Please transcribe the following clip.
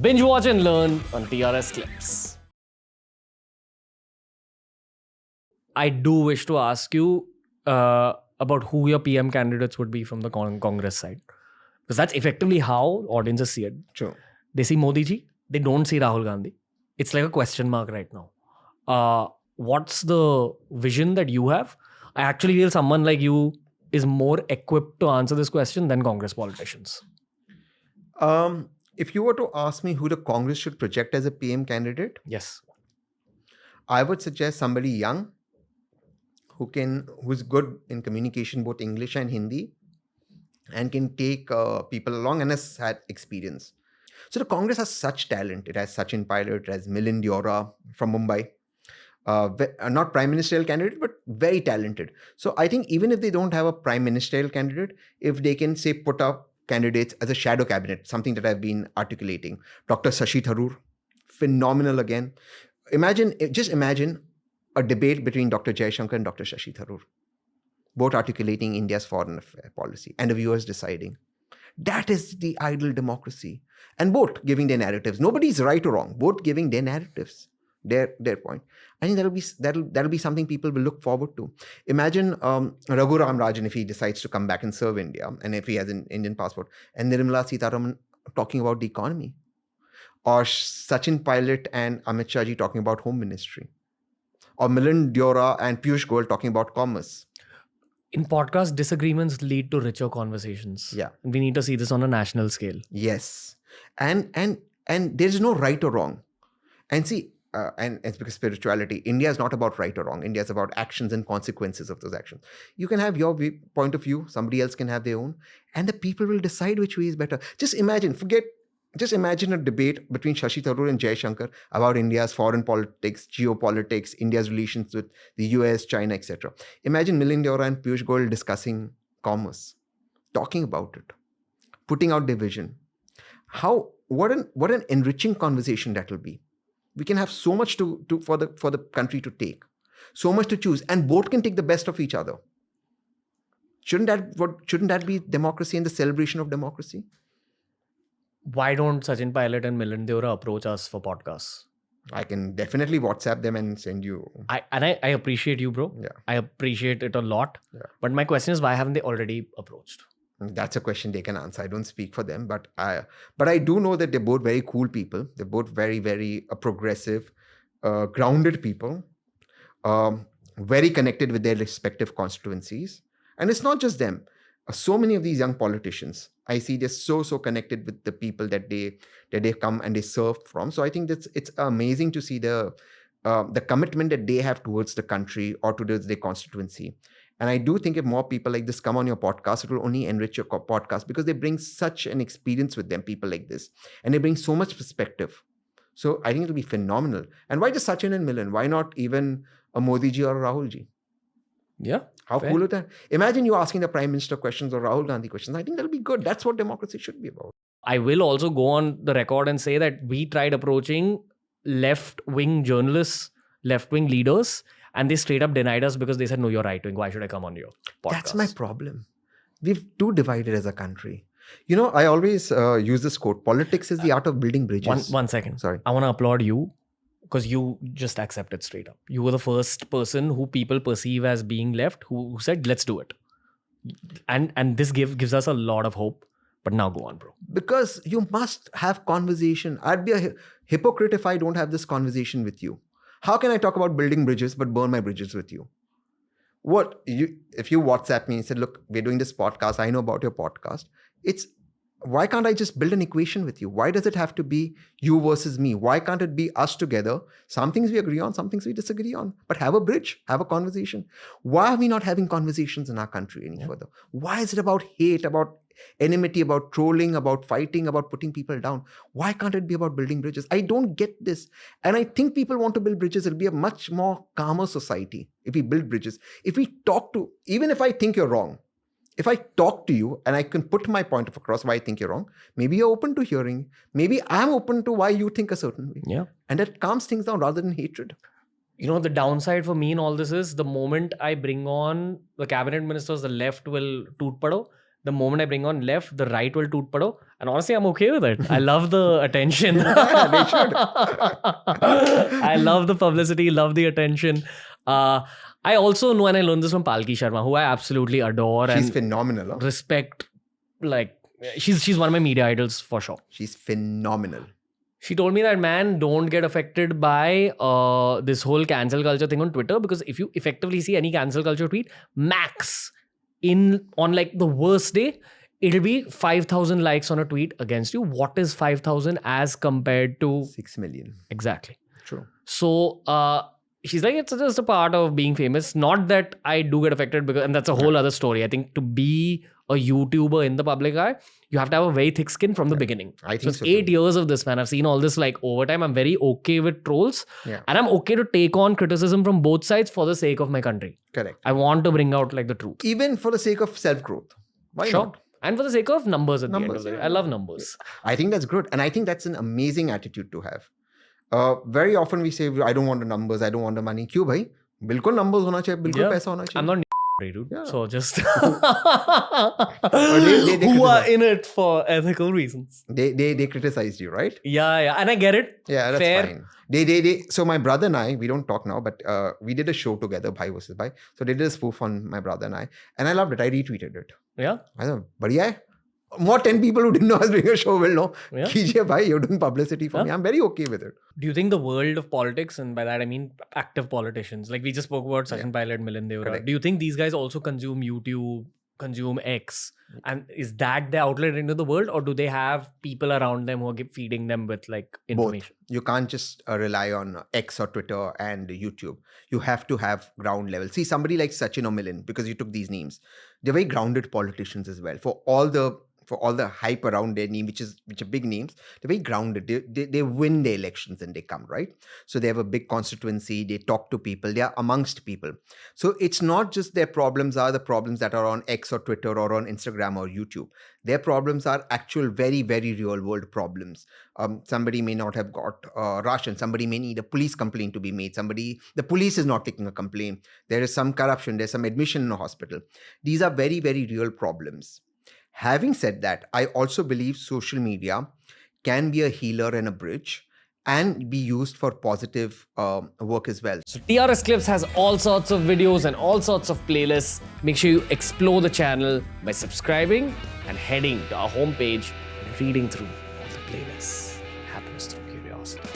Binge watch and learn on TRS Clips. I do wish to ask you about who your PM candidates would be from the Congress side. Because that's effectively how audiences see it. True. They see Modi ji, they don't see Rahul Gandhi. It's like a question mark right now. What's the vision that you have? I actually feel someone like you is more equipped to answer this question than Congress politicians. If you were to ask me who the Congress should project as a PM candidate, Yes. I would suggest somebody young who's good in communication, both English and Hindi, and can take people along and has had experience. So the Congress has such talent. It has Sachin Pilot, it has Milind Deora from Mumbai. Not prime ministerial candidate, but very talented. So I think even if they don't have a prime ministerial candidate, if they can say put up candidates as a shadow cabinet, something that I've been articulating. Dr. Shashi Tharoor, phenomenal again. Just imagine a debate between Dr. Jaishankar and Dr. Shashi Tharoor, both articulating India's foreign affair policy and the viewers deciding. That is the ideal democracy. And both giving their narratives. Nobody's right or wrong, both giving their narratives. Their point. I think that'll be something people will look forward to. Imagine Raghu Ram Rajan if he decides to come back and serve India, and if he has an Indian passport, and Nirmala Sitharaman talking about the economy, or Sachin Pilot and Amit Shah ji talking about home ministry, or Milind Deora and Piyush Goyal talking about commerce. In podcast, disagreements lead to richer conversations. Yeah, we need to see this on a national scale. Yes, and there's no right or wrong, and see. And it's because spirituality, India is not about right or wrong. India is about actions and consequences of those actions. You can have your point of view, somebody else can have their own, and the people will decide which way is better. Just imagine a debate between Shashi Tharoor and Jaishankar about India's foreign politics, geopolitics, India's relations with the US, China, etc. Imagine Milind Deora and Piyush Goyal discussing commerce, talking about it, putting out their vision. What an enriching conversation that will be. We can have so much for the country to take, so much to choose, and both can take the best of each other. Shouldn't that be democracy and the celebration of democracy? Why don't Sachin Pilot and Milind Deora approach us for podcasts? I can definitely WhatsApp them and send you. I appreciate you, bro. Yeah. I appreciate it a lot. Yeah. But my question is, why haven't they already approached? That's a question they can answer. I don't speak for them, but I do know that they're both very cool people. They're both very, very progressive, grounded people, very connected with their respective constituencies. And it's not just them. So many of these young politicians, I see they're so connected with the people that they come and they serve from. So I think it's amazing to see the commitment that they have towards the country or towards their constituency. And I do think if more people like this come on your podcast, it will only enrich your podcast because they bring such an experience with them, people like this. And they bring so much perspective. So I think it'll be phenomenal. And why just Sachin and Milind? Why not even a Modi ji or a Rahul ji? Yeah. How cool is that? Imagine you asking the Prime Minister questions or Rahul Gandhi questions. I think that'll be good. That's what democracy should be about. I will also go on the record and say that we tried approaching left-wing journalists, left-wing leaders, and they straight up denied us because they said, no, you're right-wing. Why should I come on your podcast? That's my problem. We've too divided as a country. You know, I always use this quote, politics is the art of building bridges. One second. Sorry. I want to applaud you because you just accepted straight up. You were the first person who people perceive as being left who said, let's do it. And this gives us a lot of hope. But now go on, bro. Because you must have conversation. I'd be a hypocrite if I don't have this conversation with you. How can I talk about building bridges but burn my bridges with you? If you WhatsApp me and said, look, we're doing this podcast, I know about your podcast. Why can't I just build an equation with you? Why does it have to be you versus me? Why can't it be us together? Some things we agree on, some things we disagree on. But have a bridge, have a conversation. Why are we not having conversations in our country any further? Why is it about hate, about enmity, about trolling, about fighting, about putting people down? Why can't it be about building bridges? I don't get this. And I think people want to build bridges. It'll be a much more calmer society if we build bridges. If we talk to, even if I think you're wrong, if I talk to you and I can put my point across why I think you're wrong, maybe you're open to hearing. Maybe I'm open to why you think a certain way. Yeah. And that calms things down rather than hatred. You know, the downside for me in all this is the moment I bring on the cabinet ministers, the left will toot pado. The moment I bring on left, the right will toot pado. And honestly, I'm okay with it. I love the attention. Yeah, they should. I love the publicity, love the attention. I also know, and I learned this from Palki Sharma, who I absolutely adore She's and phenomenal. Huh? respect. Like, she's one of my media idols for sure. She's phenomenal. She told me that, man, don't get affected by this whole cancel culture thing on Twitter, because if you effectively see any cancel culture tweet, max on like the worst day, it'll be 5,000 likes on a tweet against you. What is 5,000 as compared to 6 million. Exactly. True. So she's like, it's just a part of being famous. Not that I do get affected, because, and that's a whole other story. I think to be a YouTuber in the public eye, you have to have a very thick skin from the beginning. I think it's 8 years of this, man. I've seen all this like over time. I'm very okay with trolls. Yeah. And I'm okay to take on criticism from both sides for the sake of my country. Correct. I want to bring out like the truth. Even for the sake of self-growth. Why Sure. not? And for the sake of numbers at the end of the day. Yeah. I love numbers. I think that's good. And I think that's an amazing attitude to have. Very often we say, I don't want the numbers, I don't want the money. Kyun bhai? Bilkul numbers hona chahiye, bilkul Yeah. paisa hona chahiye. I'm not dude. Yeah. So just they who are criticize. in it for ethical reasons. They criticized you, right? Yeah. And I get it. Yeah, that's Fair. fine. So my brother and I, we don't talk now, but we did a show together, Bhai versus Bhai. So they did a spoof on my brother and I loved it. I retweeted it. Yeah. I thought, badhiya hai. More 10 people who didn't know I was doing a show will know. Yeah. Kijiye bhai, you're doing publicity for me. I'm very okay with it. Do you think the world of politics, and by that I mean active politicians, like we just spoke about Sachin Pilot, Milind Deora, Correct. do you think these guys also consume YouTube, consume X? And is that their outlet into the world, or do they have people around them who are feeding them with like information? Both. You can't just rely on X or Twitter and YouTube. You have to have ground level. See, somebody like Sachin or Milind, because you took these names, they're very grounded politicians as well. For all the hype around their name, which are big names, they're very grounded. They win the elections and they come, right? So they have a big constituency. They talk to people. They are amongst people. So it's not just their problems are the problems that are on X or Twitter or on Instagram or YouTube. Their problems are actual very, very real world problems. Somebody may not have got ration. Somebody may need a police complaint to be made. The police is not taking a complaint. There is some corruption. There's some admission in a hospital. These are very, very real problems. Having said that, I also believe social media can be a healer and a bridge and be used for positive work as well. So TRS Clips has all sorts of videos and all sorts of playlists. Make sure you explore the channel by subscribing and heading to our homepage and reading through all the playlists. Happens through curiosity.